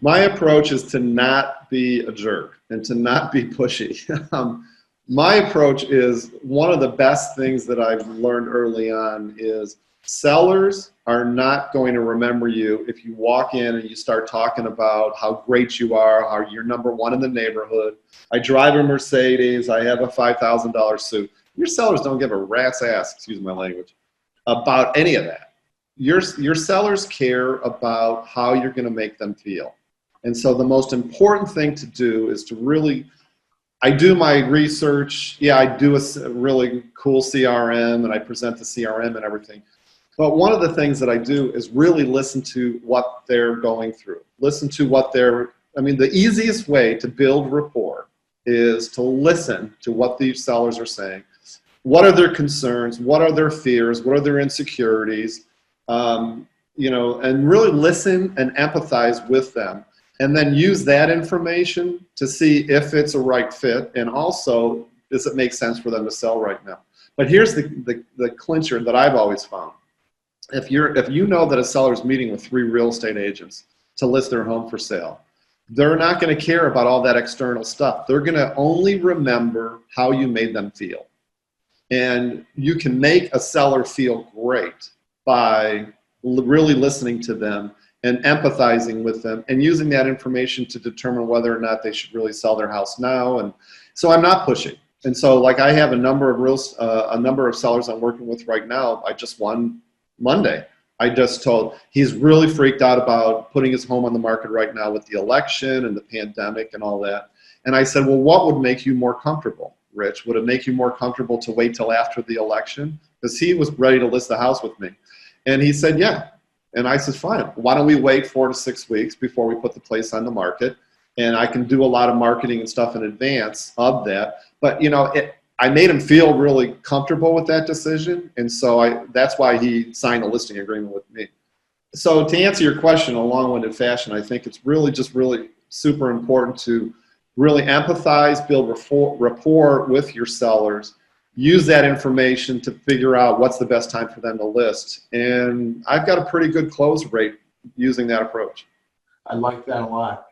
My approach is to not be a jerk and to not be pushy. My approach is one of the best things that I've learned early on is sellers are not going to remember you if you walk in and you start talking about how great you are, how you're number one in the neighborhood. I drive a Mercedes. I have a $5,000 suit. Your sellers don't give a rat's ass, excuse my language, about any of that. Your sellers care about how you're going to make them feel. And so the most important thing to do is to really, I do my research. Yeah, I do a really cool CRM and I present the CRM and everything. But one of the things that I do is really listen to what they're going through. Listen to what the easiest way to build rapport is to listen to what these sellers are saying. What are their concerns? What are their fears? What are their insecurities? And really listen and empathize with them. And then use that information to see if it's a right fit, and also does it make sense for them to sell right now. But here's the clincher that I've always found. If you know that a seller is meeting with 3 real estate agents to list their home for sale, they're not going to care about all that external stuff. They're going to only remember how you made them feel. And you can make a seller feel great by really listening to them and empathizing with them and using that information to determine whether or not they should really sell their house now. And so I'm not pushing. And so like I have a number of sellers I'm working with right now. I just won Monday. I just told, he's really freaked out about putting his home on the market right now with the election and the pandemic and all that. And I said, well, what would make you more comfortable, Rich? Would it make you more comfortable to wait till after the election? Because he was ready to list the house with me. And he said, yeah. And I said, fine, why don't we wait 4 to 6 weeks before we put the place on the market? And I can do a lot of marketing and stuff in advance of that. But, I made him feel really comfortable with that decision. And so that's why he signed a listing agreement with me. So to answer your question in a long-winded fashion, I think it's really super important to really empathize, build rapport with your sellers. Use that information to figure out what's the best time for them to list. And I've got a pretty good close rate using that approach. I like that a lot.